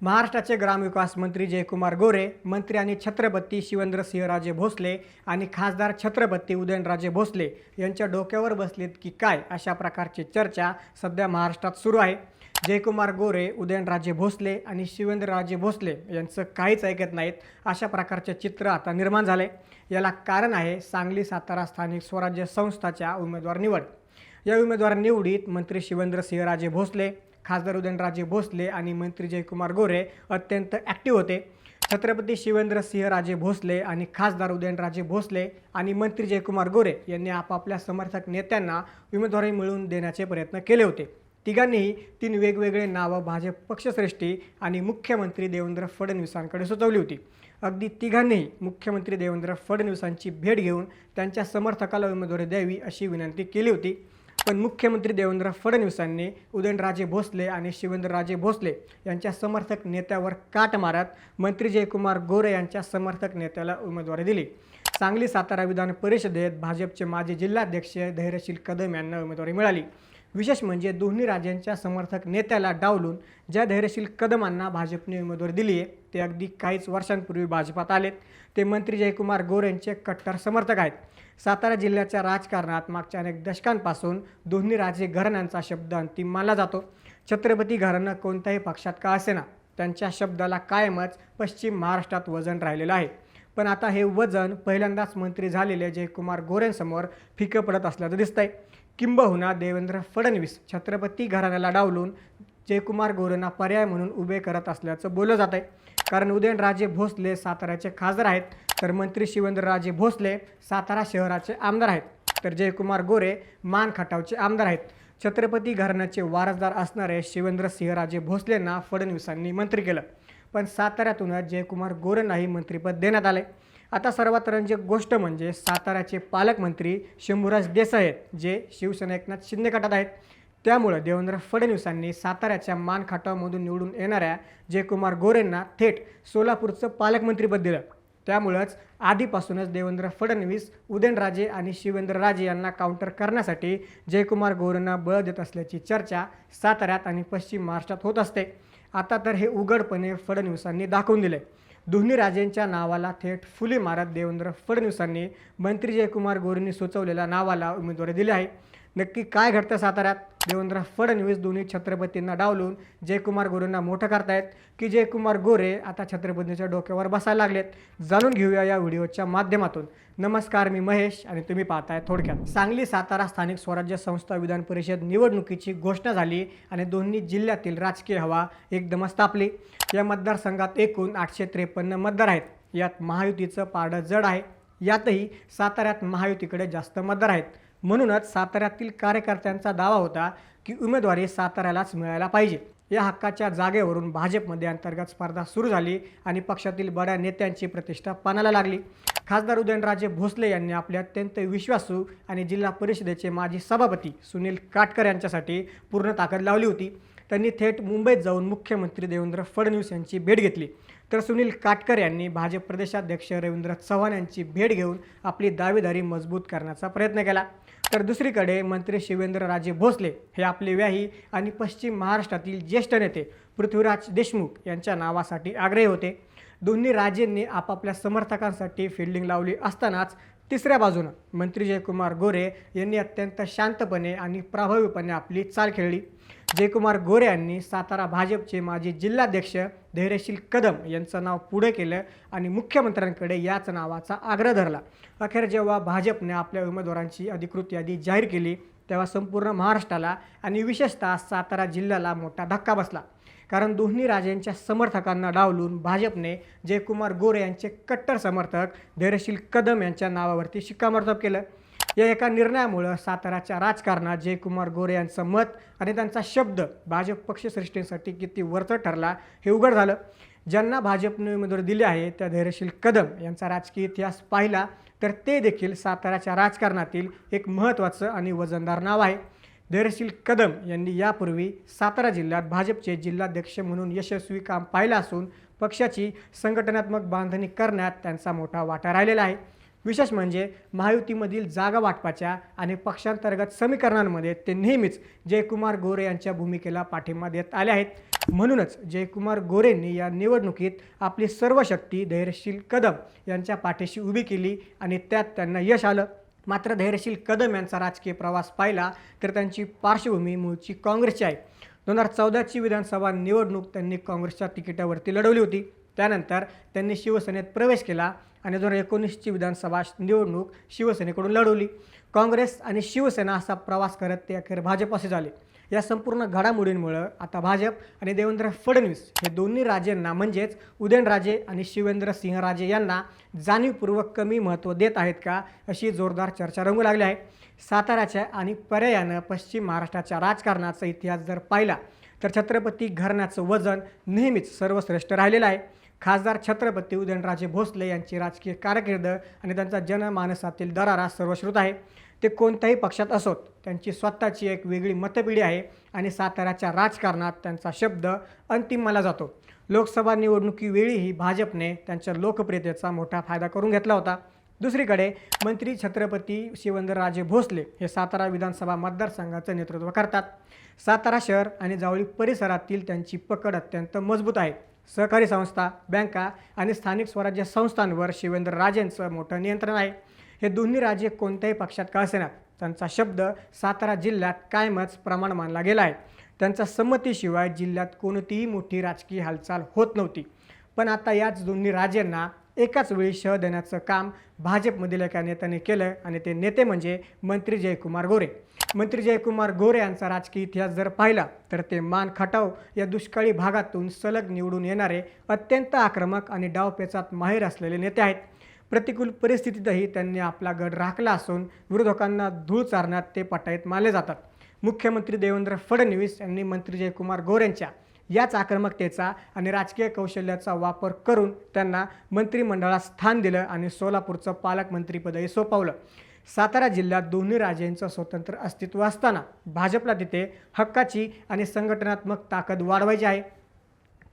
महाराष्ट्राचे ग्रामविकास मंत्री जयकुमार गोरे, मंत्री आणि छत्रपती शिवेंद्रसिंहराजे भोसले आणि खासदार छत्रपती उदयनराजे भोसले यांच्या डोक्यावर बसलेत की काय, अशा प्रकारची चर्चा सध्या महाराष्ट्रात सुरू आहे। जयकुमार गोरे, उदयनराजे भोसले आणि शिवेंद्रराजे भोसले यांचं काहीच ऐकत नाहीत, अशा प्रकारचे चित्र आता निर्माण झाले। याला कारण आहे सांगली सातारा स्थानिक स्वराज्य संस्थाच्या उमेदवार निवड। या उमेदवार निवडीत मंत्री शिवेंद्रसिंहराजे भोसले, खासदार उदयनराजे भोसले आणि मंत्री जयकुमार गोरे अत्यंत ॲक्टिव्ह होते। छत्रपती शिवेंद्रसिंहराजे भोसले आणि खासदार उदयनराजे भोसले आणि मंत्री जयकुमार गोरे यांनी आपापल्या समर्थक नेत्यांना उमेदवारी मिळवून देण्याचे प्रयत्न केले होते। तिघांनीही 3 वेगवेगळे नावं भाजप पक्षश्रेष्ठी आणि मुख्यमंत्री देवेंद्र फडणवीसांकडे सुचवली होती। अगदी तिघांनीही मुख्यमंत्री देवेंद्र फडणवीसांची भेट घेऊन त्यांच्या समर्थकाला उमेदवारी द्यावी अशी विनंती केली होती। पण मुख्यमंत्री देवेंद्र फडणवीसांनी उदयनराजे भोसले आणि शिवेंद्रराजे भोसले यांच्या समर्थक नेत्यावर काट मारत मंत्री जयकुमार गोरे यांच्या समर्थक नेत्याला उमेदवारी दिली। सांगली सातारा विधान परिषदेत भाजपचे माजी जिल्हाध्यक्ष धैर्यशील कदम यांना उमेदवारी मिळाली। विशेष म्हणजे दोन्ही राज्यांच्या समर्थक नेत्याला डावलून ज्या धैर्यशील कदमांना भाजपने उमेदवारी दिली आहे ते अगदी काहीच वर्षांपूर्वी भाजपात आलेत। ते मंत्री जयकुमार गोरे यांचे कट्टर समर्थक आहेत। सातारा जिल्ह्याच्या राजकारणात मागच्या अनेक दशकांपासून दोन्ही राजे घराण्यांचा शब्द अंतिम मानला जातो। छत्रपती घराणं कोणत्याही पक्षात का असेना, त्यांच्या शब्दाला कायमच पश्चिम महाराष्ट्रात वजन राहिलेलं आहे। पण आता हे वजन पहिल्यांदाच मंत्री झालेले जयकुमार गोरेंसमोर फिकं पडत असल्याचं दिसतंय। किंबहुना देवेंद्र फडणवीस छत्रपती घराण्याला डावलून जयकुमार गोरेंना पर्याय म्हणून उभे करत असल्याचं बोललं जात आहे। कारण उदयनराजे भोसले साताऱ्याचे खासदार आहेत, तर मंत्री शिवेंद्रराजे भोसले सातारा शहराचे आमदार आहेत, तर जयकुमार गोरे मान खटावचे आमदार आहेत। छत्रपती घराण्याचे वारसदार असणारे शिवेंद्रसिंहराजे भोसलेंना फडणवीसांनी मंत्री केलं, पण साताऱ्यातूनच जयकुमार गोरेंनाही मंत्रिपद देण्यात आले। आता सर्वात रंजक गोष्ट म्हणजे साताऱ्याचे पालकमंत्री शंभूराज देसाई आहेत, जे शिवसेना एकनाथ शिंदे गटात आहेत। त्यामुळे देवेंद्र फडणवीसांनी साताऱ्याच्या मानखटावमधून निवडून येणाऱ्या जयकुमार गोरेंना थेट सोलापूरचं पालकमंत्रीपद दिलं। त्यामुळेच आधीपासूनच देवेंद्र फडणवीस उदयनराजे आणि शिवेंद्रराजे यांना काउंटर करण्यासाठी जयकुमार गोरेंना बळ देत असल्याची चर्चा साताऱ्यात आणि पश्चिम महाराष्ट्रात होत असते। आता तर हे उघडपणे फडणवीसांनी दाखवून दिले। दोन्ही राजेंच्या नावाला थेट फुली मारत देवेंद्र फडणवीसांनी मंत्री जयकुमार गोरेंनी सुचवलेल्या नावाला उमेदवारी दिली आहे। नक्की काय घडतं साताऱ्यात? देवेंद्र फडणवीस दोन्ही छत्रपतींना डावलून जयकुमार गोरेंना मोठं करतायत की जयकुमार गोरे आता छत्रपतींच्या डोक्यावर बसायला लागलेत? जाणून घेऊया या व्हिडिओच्या माध्यमातून। नमस्कार, मी महेश आणि तुम्ही पाहताय थोडक्यात। सांगली सातारा स्थानिक स्वराज्य संस्था विधान परिषद निवडणुकीची घोषणा झाली आणि दोन्ही जिल्ह्यातील राजकीय हवा एकदमच तापली। या मतदारसंघात एकूण 853 मतदार आहेत। यात महायुतीचं पारडं जड आहे। यातही साताऱ्यात महायुतीकडे जास्त मतदार आहेत। म्हणूनच साताऱ्यातील कार्यकर्त्यांचा दावा होता की उमेदवारी साताऱ्यालाच मिळायला पाहिजे। या हक्काच्या जागेवरून भाजपमध्ये अंतर्गत स्पर्धा सुरू झाली आणि पक्षातील बड्या नेत्यांची प्रतिष्ठा पणाला लागली। खासदार उदयनराजे भोसले यांनी आपले अत्यंत विश्वासू आणि जिल्हा परिषदेचे माजी सभापती सुनील काटकर यांच्यासाठी पूर्ण ताकद लावली होती। त्यांनी थेट मुंबईत जाऊन मुख्यमंत्री देवेंद्र फडणवीस यांची भेट घेतली, तर सुनील काटकर यांनी भाजप प्रदेशाध्यक्ष रवींद्र चव्हाण यांची भेट घेऊन आपली दावेदारी मजबूत करण्याचा प्रयत्न केला। तर दुसरीकडे मंत्री शिवेंद्रराजे भोसले हे आपले व्याही आणि पश्चिम महाराष्ट्रातील ज्येष्ठ नेते पृथ्वीराज देशमुख यांच्या नावासाठी आग्रही होते। दोन्ही राजेंनी आपापल्या समर्थकांसाठी फिल्डिंग लावली असतानाच तिसऱ्या बाजूनं मंत्री जयकुमार गोरे यांनी अत्यंत शांतपणे आणि प्रभावीपणे आपली चाल खेळली। जयकुमार गोरे यांनी सातारा भाजपचे माजी जिल्हाध्यक्ष धैर्यशील कदम यांचं नाव पुढे केलं आणि मुख्यमंत्र्यांकडे याच नावाचा आग्रह धरला। अखेर जेव्हा भाजपने आपल्या उमेदवारांची अधिकृत यादी जाहीर केली तेव्हा संपूर्ण महाराष्ट्राला आणि विशेषतः सातारा जिल्ह्याला मोठा धक्का बसला। कारण दोन्ही राजेंच्या समर्थकांना डावलून भाजपने जयकुमार गोरे यांचे कट्टर समर्थक धैर्यशील कदम यांच्या नावावरती शिक्कामोर्तब केलं। या एका निर्णयामुळे साताऱ्याच्या राजकारणात जयकुमार गोरे यांचं मत आणि त्यांचा शब्द भाजप पक्षश्रेष्ठींसाठी किती वरचढ ठरला हे उघड झालं। ज्यांना भाजपने उमेदवारी दिली आहे त्या धैर्यशील कदम यांचा राजकीय इतिहास पाहिला तर ते देखील साताऱ्याच्या राजकारणातील एक महत्त्वाचं आणि वजनदार नाव आहे। धैर्यशील कदम यांनी यापूर्वी सातारा जिल्ह्यात भाजपचे जिल्हाध्यक्ष म्हणून यशस्वी काम पाहिलं असून पक्षाची संघटनात्मक बांधणी करण्यात त्यांचा मोठा वाटा राहिलेला आहे। विशेष म्हणजे महायुतीमधील जागा वाटपाच्या आणि पक्षांतर्गत समीकरणांमध्ये ते नेहमीच जयकुमार गोरे यांच्या भूमिकेला पाठिंबा देत आले आहेत। म्हणूनच जयकुमार गोरेंनी या निवडणुकीत आपली सर्व शक्ती धैर्यशील कदम यांच्या पाठीशी उभी केली आणि त्यात त्यांना यश आलं. मात्र धैर्यशील कदम यांचा राजकीय प्रवास पाहिला तर त्यांची पार्श्वभूमी मूळची काँग्रेसची आहे. 2014ची विधानसभा निवडणूक त्यांनी काँग्रेसच्या तिकिटावरती लढवली होती. त्यानंतर त्यांनी शिवसेनेत प्रवेश केला आणि 2019ची विधानसभा निवडणूक शिवसेनेकडून लढवली. काँग्रेस आणि शिवसेना असा प्रवास करत ते अखेर भाजपशी झाले. या संपूर्ण घडामोडींमुळे आता भाजप आणि देवेंद्र फडणवीस हे दोन्ही राजेंना म्हणजेच उदयनराजे आणि शिवेंद्रसिंहराजे यांना जाणीवपूर्वक कमी महत्त्व देत आहेत का, अशी जोरदार चर्चा रंगू लागली आहे. साताऱ्याच्या आणि पर्यायानं पश्चिम महाराष्ट्राच्या राजकारणाचा इतिहास जर पाहिला तर छत्रपती घराण्याचं वजन नेहमीच सर्वश्रेष्ठ राहिलेलं आहे. खासदार छत्रपती उदयनराजे भोसले यांची राजकीय कारकीर्द आणि त्यांचा जनमानसातील दरारा सर्वश्रुत आहे. ते कोणत्याही पक्षात असोत, त्यांची स्वतःची एक वेगळी मतपिढी आहे आणि साताऱ्याच्या राजकारणात त्यांचा शब्द अंतिम मानला जातो. लोकसभा निवडणुकीवेळीही भाजपने त्यांच्या लोकप्रियतेचा मोठा फायदा करून घेतला होता. दुसरीकडे मंत्री छत्रपती शिवेंद्रराजे भोसले हे सातारा विधानसभा मतदारसंघाचं नेतृत्व करतात. सातारा शहर आणि जावळी परिसरातील त्यांची पकड अत्यंत मजबूत आहे. सहकारी संस्था, बँका आणि स्थानिक स्वराज्य संस्थांवर शिवेंद्रराजेंचं मोठं नियंत्रण आहे. हे दोन्ही राजे कोणत्याही पक्षात का असेनात, त्यांचा शब्द सातारा जिल्ह्यात कायमच प्रमाण मानला गेला आहे. त्यांच्या संमतीशिवाय जिल्ह्यात कोणतीही मोठी राजकीय हालचाल होत नव्हती. पण आता याच दोन्ही राजेंना एकाच वेळी शह देण्याचं काम भाजपमधील एका नेत्याने केलं आणि ते नेते म्हणजे मंत्री जयकुमार गोरे. मंत्री जयकुमार गोरे यांचा राजकीय इतिहास जर पाहिला तर ते मान खटाव या दुष्काळी भागातून सलग निवडून येणारे अत्यंत आक्रमक आणि डावपेचात माहीर असलेले नेते आहेत. प्रतिकूल परिस्थितीतही त्यांनी आपला गड राखला असून विरोधकांना धूळ चारण्यात ते पटाईत मानले जातात. मुख्यमंत्री देवेंद्र फडणवीस यांनी मंत्री जयकुमार गोरेंच्या याच आक्रमकतेचा आणि राजकीय कौशल्याचा वापर करून त्यांना मंत्रिमंडळात स्थान दिलं आणि सोलापूरचं पालकमंत्रीपदही सोपवलं. सातारा जिल्ह्यात दोन्ही राजेंचं स्वतंत्र अस्तित्व असताना भाजपला तिथे हक्काची आणि संघटनात्मक ताकद वाढवायची आहे.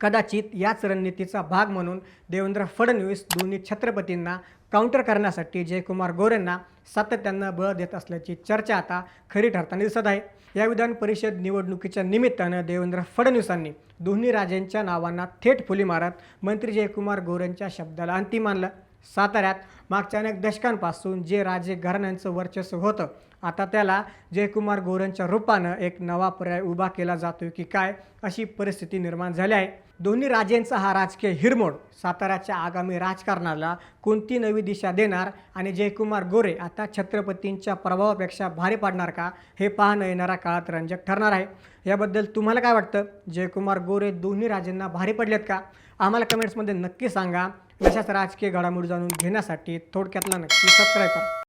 कदाचित याच रणनीतीचा भाग म्हणून देवेंद्र फडणवीस दोन्ही छत्रपतींना काउंटर करण्यासाठी जयकुमार गोरेंना सातत्यानं बळ देत असल्याची चर्चा आता खरी ठरताना दिसत आहे. या विधान परिषद निवडणुकीच्या निमित्तानं देवेंद्र फडणवीसांनी दोन्ही राजेंच्या नावांना थेट फुली मारत मंत्री जयकुमार गोरेंच्या शब्दाला अंतिम मानलं. साताऱ्यात मागच्या अनेक दशकांपासून जे राजे घराण्यांचं वर्चस्व होतं, आता त्याला जयकुमार गोरेंच्या रूपानं एक नवा पर्याय उभा केला जातोय की काय, अशी परिस्थिती निर्माण झाली आहे. दोन्ही राजेंचा हा राजकीय हिरमोड साताऱ्याच्या आगामी राजकारणाला कोणती नवी दिशा देणार आणि जयकुमार गोरे आता छत्रपतींच्या प्रभावापेक्षा भारी पाडणार का, हे पाहणं येणाऱ्या काळात रंजक ठरणार आहे. याबद्दल तुम्हाला काय वाटतं? जयकुमार गोरे दोन्ही राजेंना भारी पडलेत का? आम्हाला कमेंट्समध्ये नक्की सांगा. अशाच राजकीय घडामोडी जाणून घेण्यासाठी थोडक्यातला नक्की सबस्क्राईब करा.